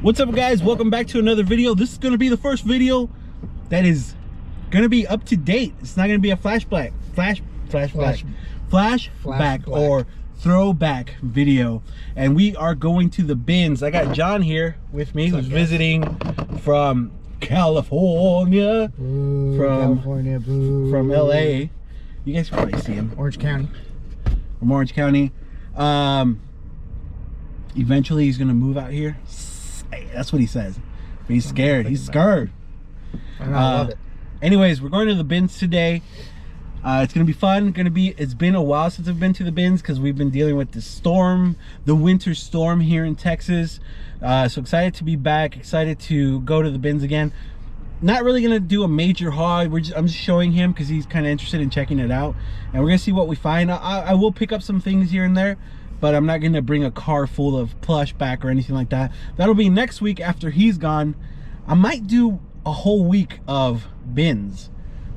What's up, guys? Welcome back to another video. This is going to be the first video that is going to be up to date. It's not going to be a flashback or throwback video. And we are going to the bins. I got John here with me, who's visiting from California. Boo, from LA. You guys can probably see him. Orange County. From Orange County. Eventually he's gonna move out here. That's what he says. But he's scared. He's scared. I love it. Anyways, we're going to the bins today. It's gonna be fun. It's been a while since I've been to the bins because we've been dealing with the storm, the winter storm here in Texas. So excited to be back. Excited to go to the bins again. Not really gonna do a major haul. I'm just showing him because he's kind of interested in checking it out, and we're gonna see what we find. I will pick up some things here and there, but I'm not gonna bring a car full of plush back or anything like that. That'll be next week after he's gone. I might do a whole week of bins,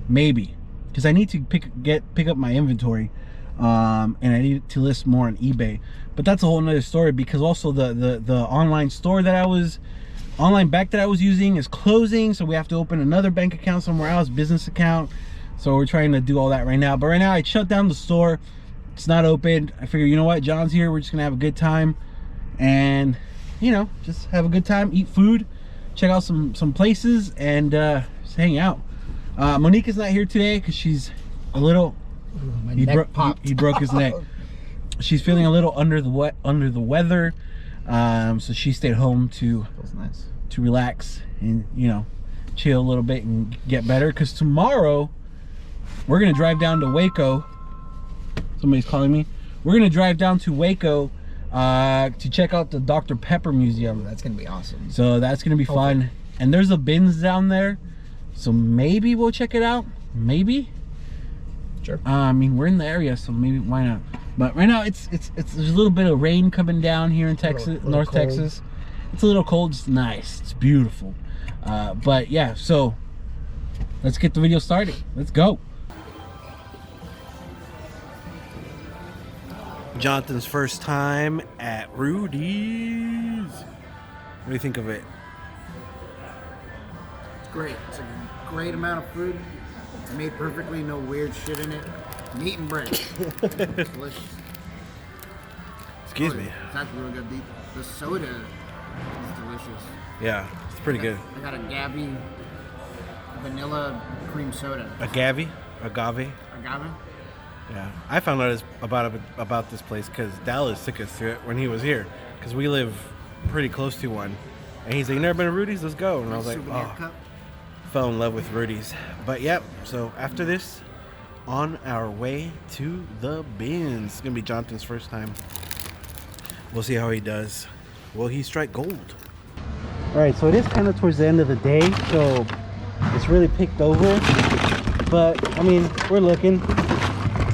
maybe, because I need to pick up my inventory, and I need to list more on eBay. But that's a whole nother story, because also the online store that I was bank that I was using is closing, so we have to open another bank account somewhere else, business account. So we're trying to do all that right now. But right now I shut down the store. It's not open. I figure, you know what, John's here, we're just gonna have a good time, and you know, just have a good time, eat food, check out some places, and just hang out. Monique is not here today because she's a little he broke his neck. She's feeling a little under the weather, so she stayed home to relax and, you know, chill a little bit and get better, because tomorrow we're gonna drive down to Waco. Somebody's calling me. We're gonna drive down to Waco to check out the Dr. Pepper Museum. That's gonna be awesome. So that's gonna be fun. And there's a bins down there, so maybe we'll check it out. Maybe. Sure. I mean, we're in the area, so maybe, why not? But right now it's there's a little bit of rain coming down here in Texas, North Texas. It's a little cold. It's nice. It's beautiful. But yeah, so let's get the video started. Let's go. Jonathan's first time at Rudy's. What do you think of it? It's great. It's a great amount of food. It's made perfectly, no weird shit in it. Meat and bread. It's delicious. Excuse me. It's actually really good. The soda is delicious. Yeah, it's pretty good. I got a Gabby vanilla cream soda. Agave? Agave? Yeah, I found out about this place because Dallas took us to it when he was here, because we live pretty close to one, and he's like, "You never been to Rudy's? Let's go." And I was like, "Oh." Fell in love with Rudy's. But yep, so after this, on our way to the bins. It's gonna be Jonathan's first time. We'll see how he does. Will he strike gold? All right, so it is kind of towards the end of the day, so it's really picked over, but I mean, we're looking.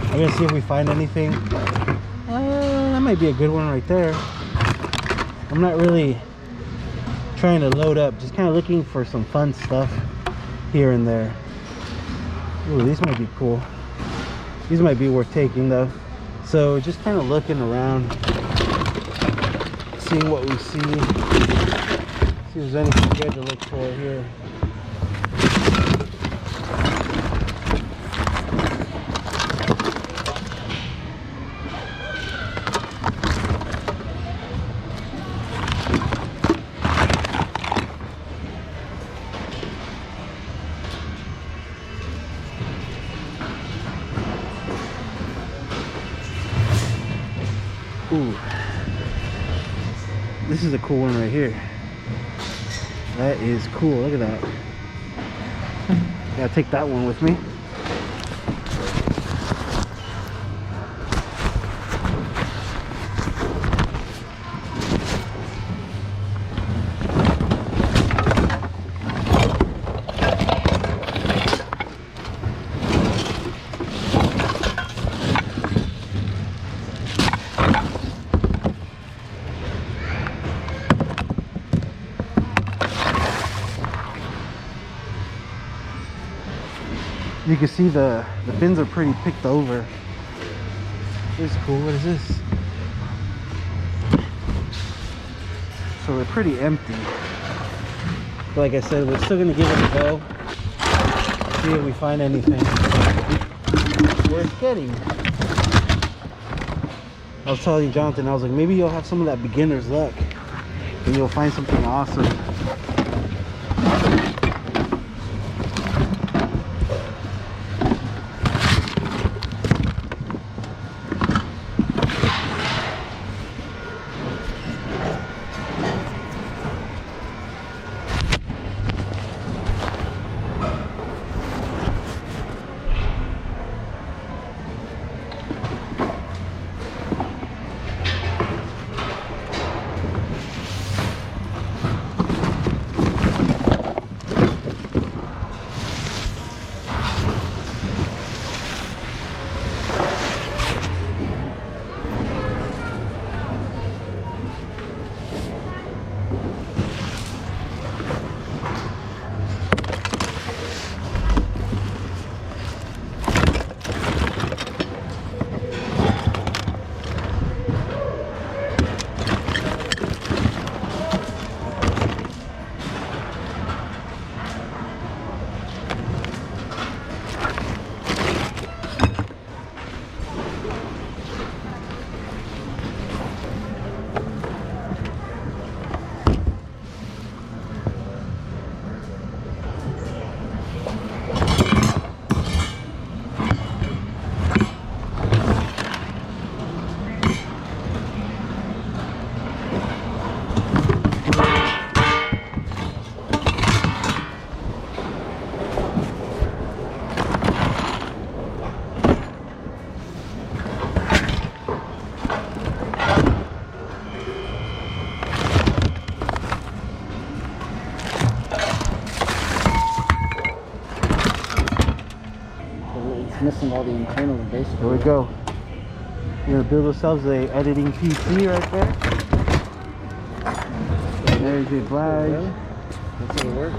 I'm gonna see if we find anything. That might be a good one right there. I'm not really trying to load up, just kind of looking for some fun stuff here and there. Ooh, these might be cool. These might be worth taking though. So just kind of looking around, seeing what we see. See if there's anything good to look for here. Ooh, this is a cool one right here. That is cool. Look at that. Gotta take that one with me. You can see the bins are pretty picked over. This is cool. What is this? so they're pretty empty. But like I said, we're still gonna give it a go. See if we find anything worth getting. I was telling Jonathan, I was like, maybe you'll have some of that beginner's luck and you'll find something awesome. Missing all the internal and basic. Here we go. We're gonna build ourselves a editing PC right there. There's your flag. That's how it works.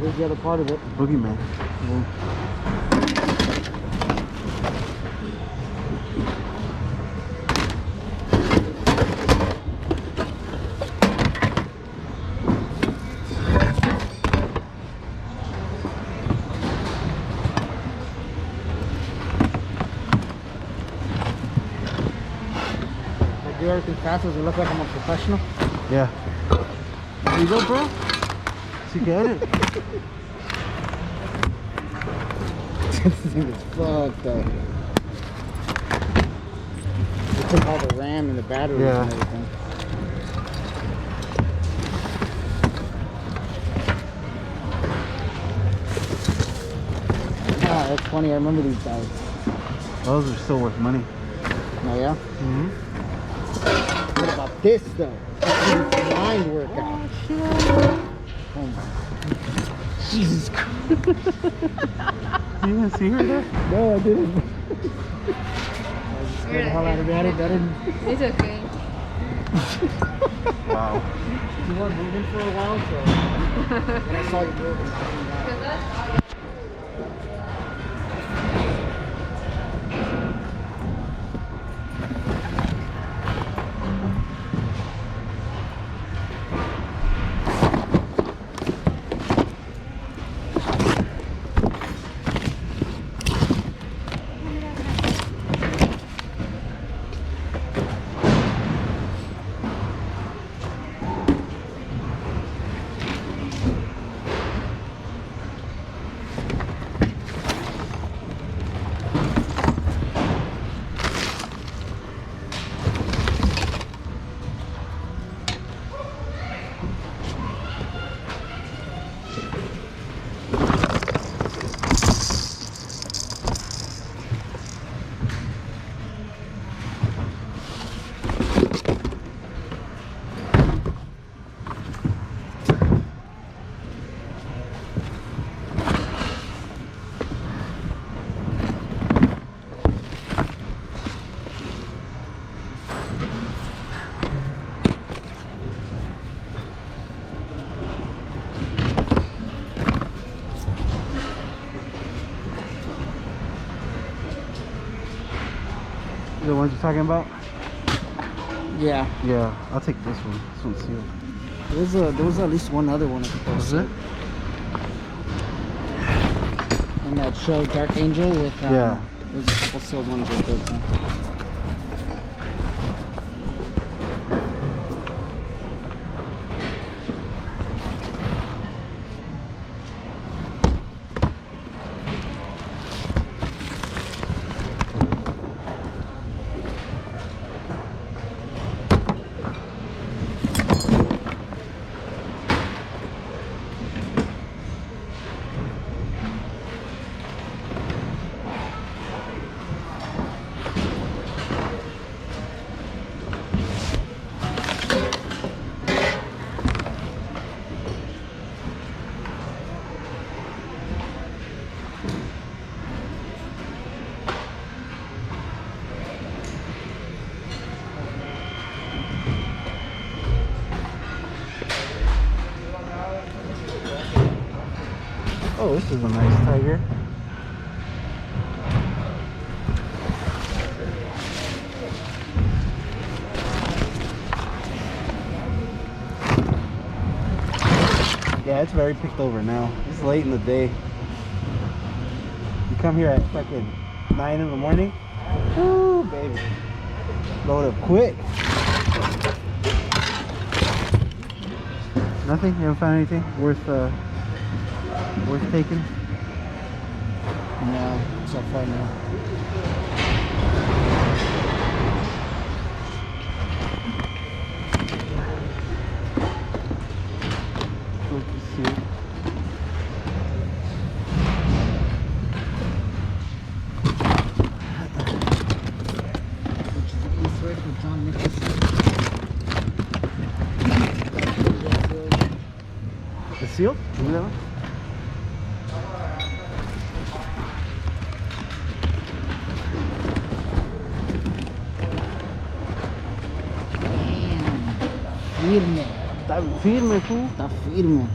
Here's the other part of it. Boogeyman. Do everything fast as it look like I'm a professional. Yeah. There you go, bro. So you get it. This thing is fucked up. They took all the RAM and the batteries and everything. Ah, that's funny. I remember these guys. Those are still worth money. Oh yeah? Mm-hmm. What about this though? That's mind workout. Oh shit. Oh my. Jesus Christ. You didn't see her there? No, I didn't. I just scared the hell out of it. It's okay. Wow. You weren't moving for a while, so when I saw you moving, I came down. The ones you're talking about? Yeah. Yeah, I'll take this one. This one's sealed. There was at least one other one I think that was Was it? And that show Dark Angel with Yeah. There's a couple sealed ones right there too. Oh, this is a nice tiger. Yeah, it's very picked over now. It's late in the day. You come here at fucking 9 in the morning. Woo, baby. Load up quick. Nothing? You haven't found anything worth taking? No, so far no. The seal? Is that one? Firme. Está firme, fool. Está firme.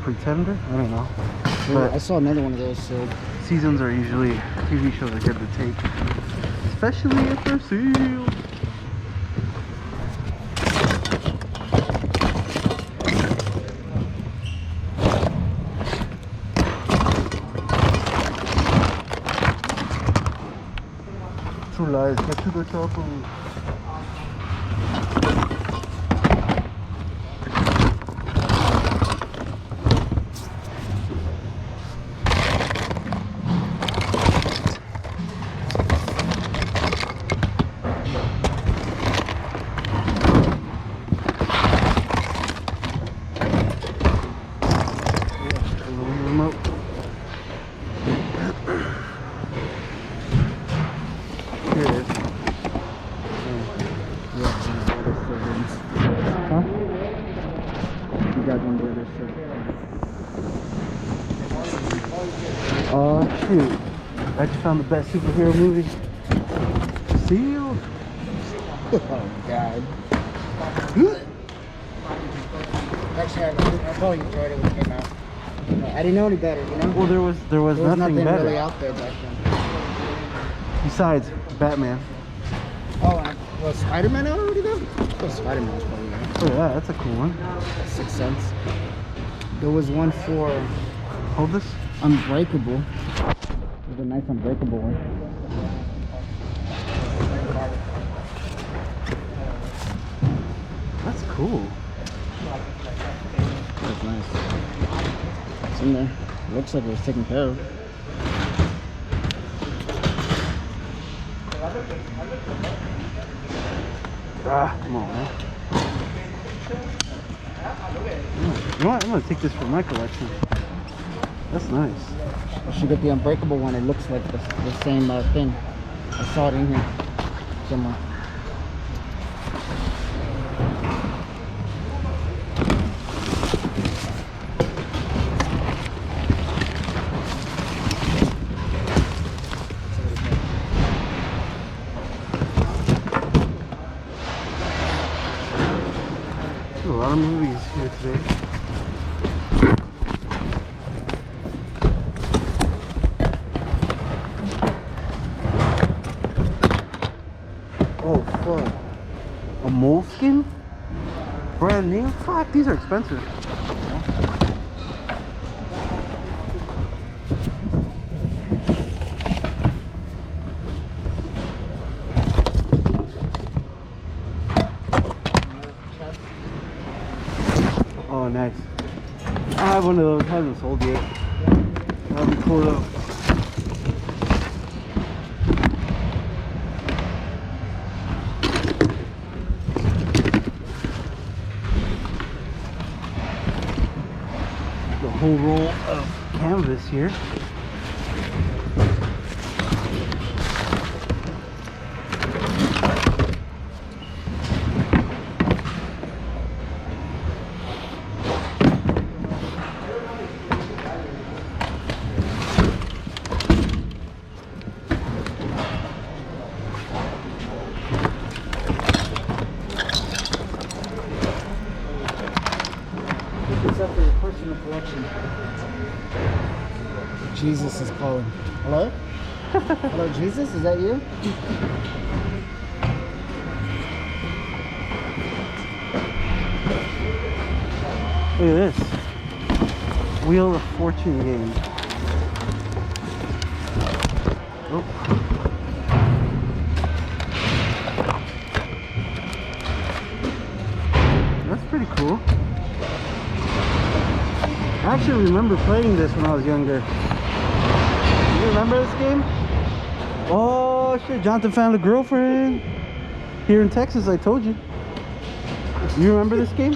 Pretender? I don't know. But I saw another one of those sealed. Seasons are usually, TV shows are good to take. Especially if they're sealed. Chula, it's got to the top of... Oh shoot, I just found the best superhero movie. Sealed. Oh god. Actually, I probably enjoyed it when it came out. I didn't know any better, you know? Well, there was nothing better. Really out there back then. Besides Batman. Oh, and was Spider-Man out already though? Oh, Spider-Man was probably out. Oh yeah, that's a cool one. 6 cents. There was one for Hold this. Unbreakable. There's a nice Unbreakable one. That's cool. That's nice. It's in there. It looks like it was taken care of. Ah, come on, man. You know what? I'm gonna take this for my collection. That's nice. I should get the Unbreakable one. It looks like the same thing. I saw it in here somewhere. lot of movies here today. Oh fuck. A moleskin? Brand new? Fuck, these are expensive. Oh, nice. I have one of those, hasn't sold yet. That'll be cool though. The whole roll of canvas here. Jesus is calling. Hello? Hello, Jesus? Is that you? Look at this. Wheel of Fortune game. Oh. That's pretty cool. I actually remember playing this when I was younger. You remember this game? Oh shit, Jonathan found a girlfriend here in Texas, I told you. You remember this game?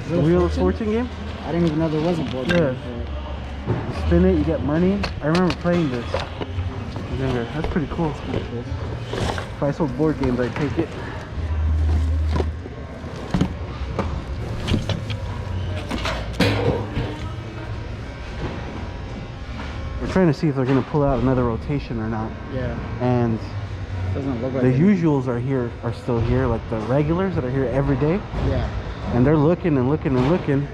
The Wheel of Fortune game? I didn't even know there was a board game. Yeah. You spin it, you get money. I remember playing this when I was younger. That's pretty cool. That's pretty cool. If I sold board games, I'd take it. Trying to see if they're going to pull out another rotation or not. Yeah. And doesn't look like the it. usuals are still here, like the regulars that are here every day. Yeah. And they're looking and looking and looking.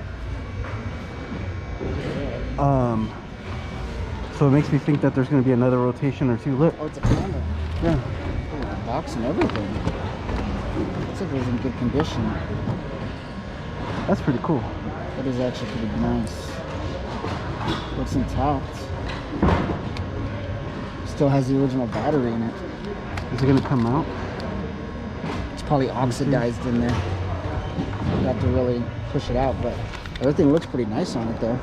So it makes me think that there's going to be another rotation or two. Look. Oh, it's a camera. Yeah. Oh, box and everything. Looks like it was in good condition. That's pretty cool. That is actually pretty nice. Looks intact. Still has the original battery in it. Is it gonna come out? It's probably oxidized in there. You have to really push it out, but everything looks pretty nice on it though.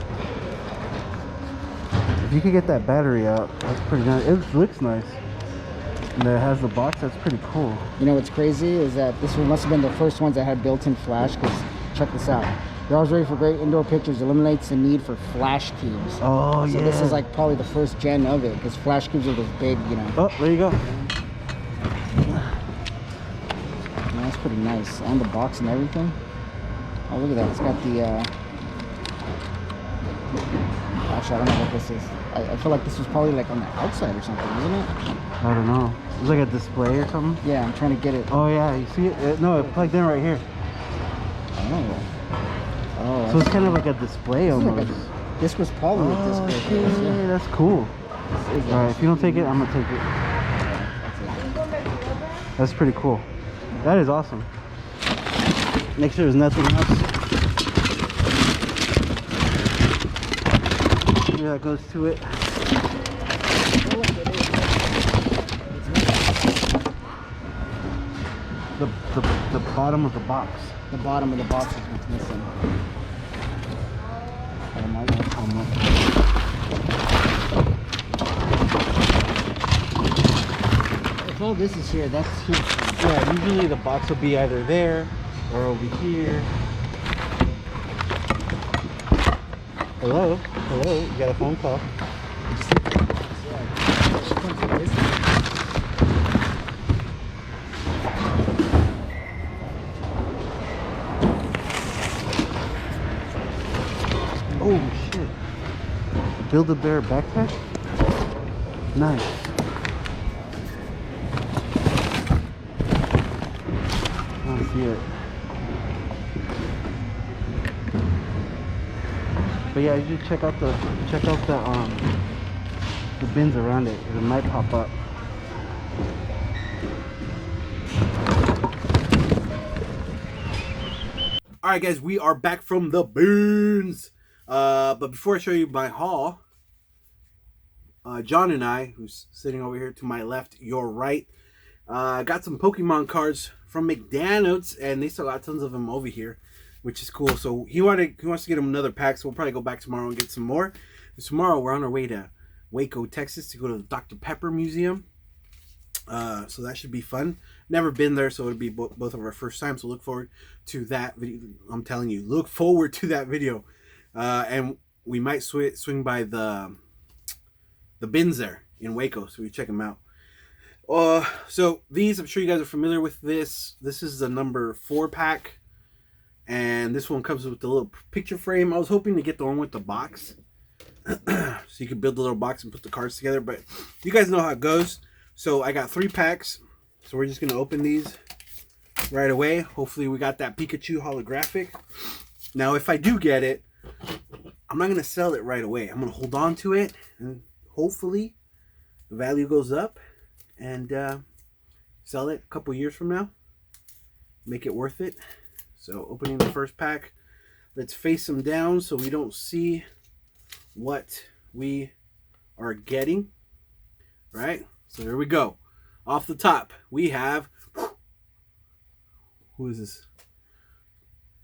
If you could get that battery out, that's pretty nice. It looks nice. And it has the box, that's pretty cool. You know what's crazy is that this one must have been the first ones that had built-in flash, because check this out. You're always ready for great indoor pictures, eliminates the need for flash cubes. Oh, so yeah. This is like probably the first gen of it, because flash cubes are this big, you know. Oh, there you go. Yeah, that's pretty nice. And the box and everything. Oh, look at that. It's got the, actually, I don't know what this is. I feel like this was probably like on the outside or something, isn't it? I don't know. It's like a display or something? Yeah, I'm trying to get it. Oh, yeah. You see it? No, it plugged in right here. Oh. Oh, so it's kind of like a display almost. This was probably a display. Shit, Yeah. that's cool. Alright, if you don't take it, I'm gonna take it. That's pretty cool. That is awesome. Make sure there's nothing else. Yeah, that goes to it. The bottom of the box. The bottom of the box is what's missing. If all this is here, that's here. Yeah, usually the box will be either there or over here. Hello? Hello? You got a phone call. Oh shit. Build-A-Bear backpack? Nice. I don't see it. But yeah, you just check out the bins around it. It might pop up. All right, guys, we are back from the bins. But before I show you my haul, John and I, who's sitting over here to my left, your right, got some Pokemon cards from McDonald's, and they still got tons of them over here, which is cool. So he wants to get him another pack, so we'll probably go back tomorrow and get some more. Tomorrow we're on our way to Waco, Texas, to go to the Dr. Pepper Museum. So that should be fun. Never been there, so it'll be both of our first time. So look forward to that video. I'm telling you, look forward to that video. And we might swing by the bins there in Waco, so we check them out. So these, I'm sure you guys are familiar with this. This is the number 4 pack, and this one comes with the little picture frame. I was hoping to get the one with the box, so you can build the little box and put the cards together. But you guys know how it goes. So I got 3 packs, so we're just gonna open these right away. Hopefully we got that Pikachu holographic. Now, if I do get it, I'm not gonna sell it right away. I'm gonna hold on to it, and hopefully the value goes up, and sell it a couple years from now, make it worth it. So opening the first pack, let's face them down so we don't see what we are getting. All right, so here we go. Off the top, we have, who is this?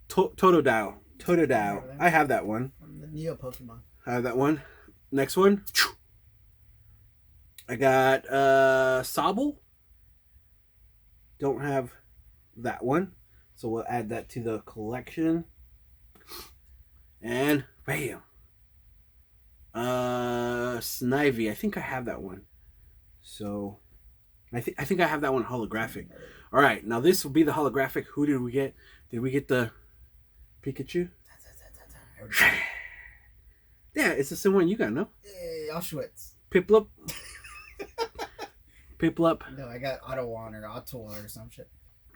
Totodile. I have that one. From the Neo Pokemon. I have that one. Next one, I got Sobble. Don't have that one, so we'll add that to the collection. And bam, Snivy. I think I have that one. So I think I have that one holographic. All right, now this will be the holographic. Who did we get? Did we get the Pikachu? Yeah, it's the same one you got, no? Auschwitz. Piplup. Piplup. No, I got Ottawa or Ottawa or some shit.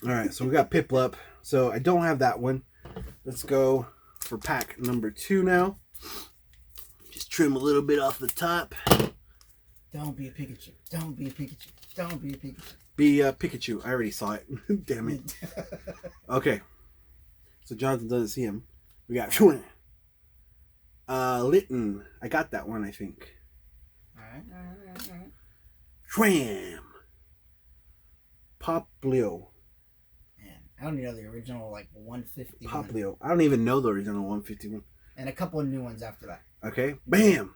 All right, so we got Piplup. So I don't have that one. Let's go for pack number 2 now. Just trim a little bit off the top. Don't be a Pikachu. Don't be a Pikachu. Don't be a Pikachu. Be a Pikachu. I already saw it. Damn it. Okay. So Jonathan doesn't see him. We got Litten. I got that one, I think. Alright. Shwam. Poplio. Man, I don't even know the original, like, 150. Poplio. I don't even know the original 151. And a couple of new ones after that. Okay. Bam.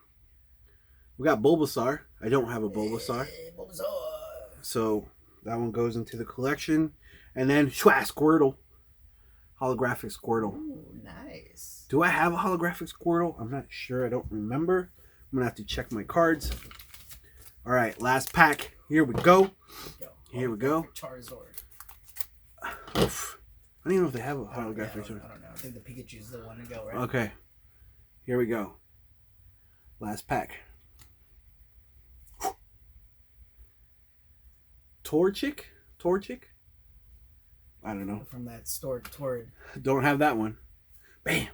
We got Bulbasaur. I don't have a Bulbasaur. Hey, Bulbasaur. So that one goes into the collection. And then Squirtle. Holographic Squirtle. Ooh, nice. Do I have a holographic Squirtle? I'm not sure. I don't remember. I'm going to have to check my cards. All right, last pack. Here we go. Here we go. Charizard. Oof. I don't even know if they have a holographic Charizard. I don't know. I think the Pikachu's the one to go, right? Okay. Here we go. Last pack. Torchic? I don't know. From that store, Torrid. Don't have that one. Bam.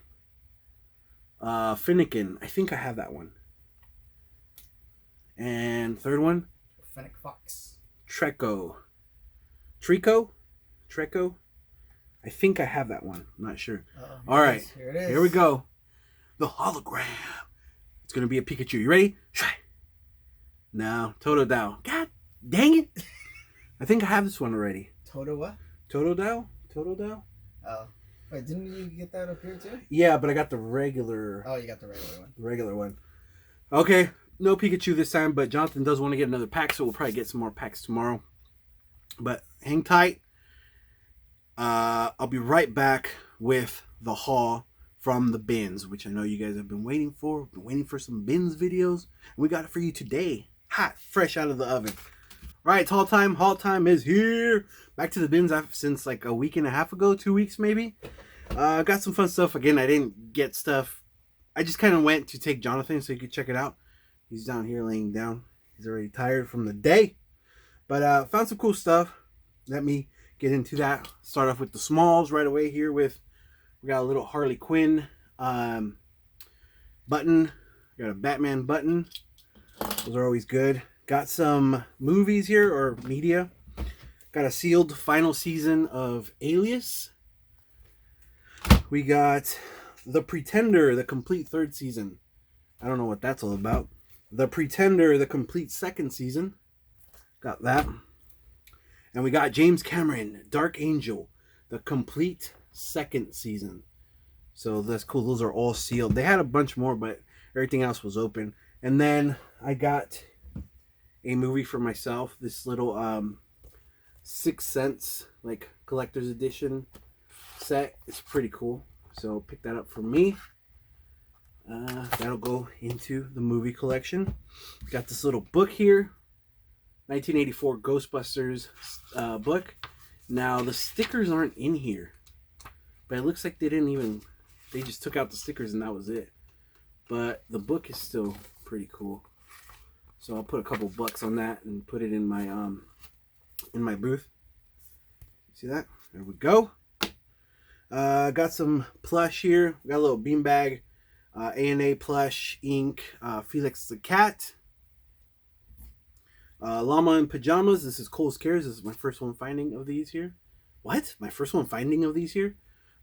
Finnegan. I think I have that one. And third one. Fennec Fox. Treco. I think I have that one. I'm not sure. All right. Here it is. Here we go. The hologram. It's going to be a Pikachu. You ready? Now, Totodile. God dang it. I think I have this one already. Toto what? Totodile? Oh. Wait, didn't you get that up here too? Yeah, but I got the regular. Oh, you got the regular one. The regular one. Okay. No Pikachu this time, but Jonathan does want to get another pack, so we'll probably get some more packs tomorrow. But hang tight. I'll be right back with the haul from the bins, which I know you guys have been waiting for. We've been waiting for some bins videos. And we got it for you today. Hot, fresh out of the oven. All right, it's haul time. Haul time is here. Back to the bins since like a week and a half ago, 2 weeks maybe. Got some fun stuff. Again, I didn't get stuff. I just kind of went to take Jonathan so you could check it out. He's down here laying down. He's already tired from the day. But found some cool stuff. Let me get into that. Start off with the smalls right away here with, we got a little Harley Quinn button. Got a Batman button. Those are always good. Got some movies here, or media. Got a sealed final season of Alias. We got The Pretender, the complete third season. I don't know what that's all about. The Pretender, the complete second season. Got that. And we got James Cameron, Dark Angel, the complete second season. So that's cool. Those are all sealed. They had a bunch more, but everything else was open. And then I got a movie for myself. This little Sixth Sense, like, collector's edition set. It's pretty cool. So pick that up for me. That'll go into the movie collection. Got this little book here. 1984 Ghostbusters book. Now the stickers aren't in here, but it looks like they just took out the stickers and that was it. But the book is still pretty cool, so I'll put a couple bucks on that and put it in my booth. See that? There we go. Got some plush here. Got a little beanbag, A&A plush, ink, Felix the cat. Llama in pajamas. This is Cole's Cares. This is my first one finding of these here. What? My first one finding of these here?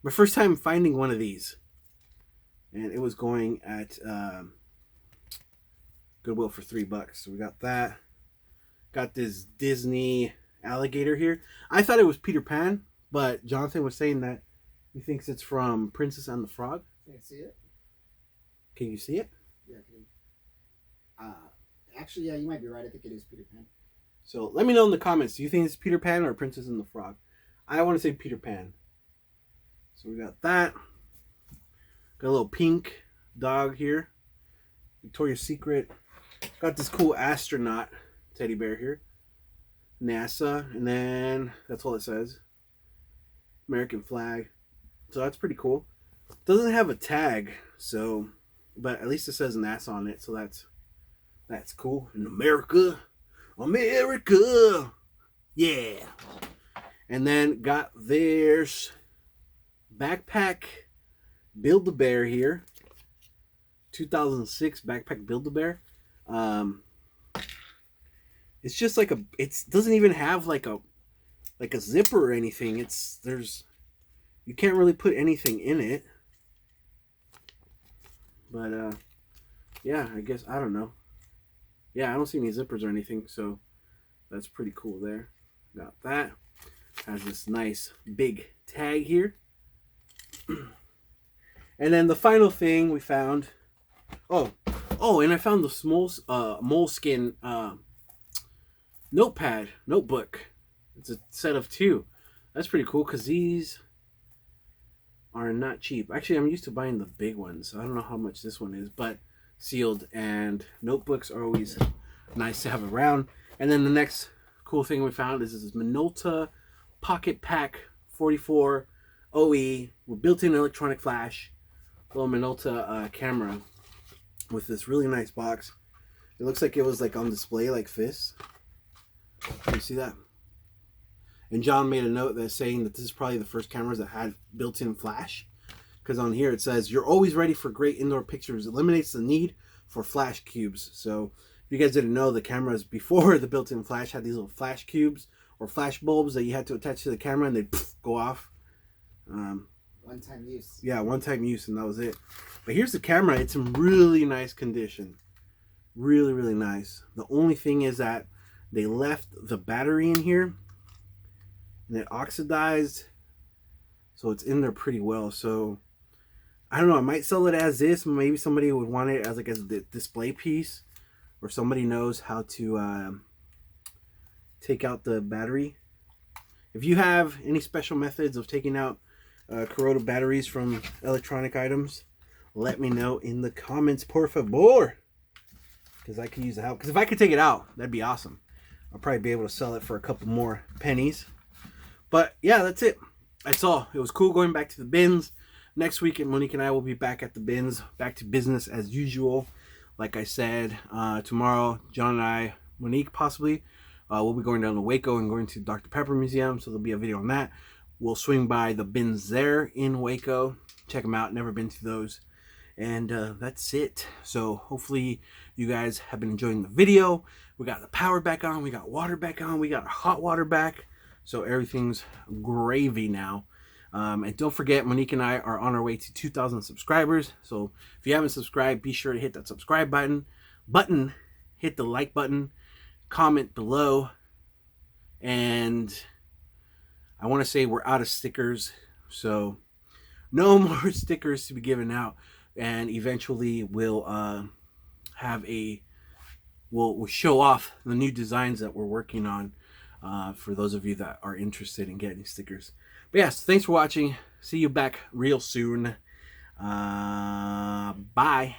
My first time finding one of these. And it was going at Goodwill for $3. So we got that. Got this Disney alligator here. I thought it was Peter Pan, but Jonathan was saying that he thinks it's from Princess and the Frog. Can you see it? Can you see it? Yeah. Actually, yeah, you might be right. I think it is Peter Pan. So let me know in the comments. Do you think it's Peter Pan or Princess and the Frog? I want to say Peter Pan. So we got that. Got a little pink dog here. Victoria's Secret. Got this cool astronaut teddy bear here. NASA. And then that's all it says. American flag. So that's pretty cool. Doesn't have a tag, so, but at least it says NASA on it, so that's cool. In America, yeah. And then got there's backpack Build-A-Bear here, 2006 backpack Build-A-Bear. It's just like it doesn't even have like a zipper or anything. You can't really put anything in it. But yeah, I guess, I don't know. Yeah, I don't see any zippers or anything, so that's pretty cool there. Got that. Has this nice big tag here. And then the final thing we found. Oh, and I found the small moleskin notebook. It's a set of 2. That's pretty cool because these are not cheap. Actually, I'm used to buying the big ones, so I don't know how much this one is, but sealed, and notebooks are always nice to have around. And then the next cool thing we found is this Minolta Pocket Pack 44 OE with built-in electronic flash, little Minolta camera with this really nice box. It looks like it was like on display like this. Can you see that? And John made a note that's saying that this is probably the first cameras that had built-in flash. Because on here it says, you're always ready for great indoor pictures. Eliminates the need for flash cubes. So if you guys didn't know, the cameras before the built-in flash had these little flash cubes or flash bulbs that you had to attach to the camera and they'd go off. One-time use. Yeah, one-time use, and that was it. But here's the camera. It's in really nice condition. Really, really nice. The only thing is that they left the battery in here. And it oxidized, so it's in there pretty well. So I don't know, I might sell it as this. Maybe somebody would want it as like a display piece, or somebody knows how to take out the battery. If you have any special methods of taking out corroded batteries from electronic items, let me know in the comments, por favor, because I could use the help. Because if I could take it out, that'd be awesome. I'll probably be able to sell it for a couple more pennies. But yeah, that's it. That's all. It was cool going back to the bins. Next week, Monique and I will be back at the bins, back to business as usual. Like I said, tomorrow, John and I, Monique possibly, we'll be going down to Waco and going to Dr. Pepper Museum. So there'll be a video on that. We'll swing by the bins there in Waco. Check them out. Never been to those. And that's it. So hopefully you guys have been enjoying the video. We got the power back on, we got water back on, we got our hot water back. So everything's gravy now. And don't forget, Monique and I are on our way to 2,000 subscribers. So if you haven't subscribed, be sure to hit that subscribe button, hit the like button, comment below. And I want to say we're out of stickers. So no more stickers to be given out. And eventually we'll we'll show off the new designs that we're working on for those of you that are interested in getting stickers. But yes, thanks for watching. See you back real soon. Bye.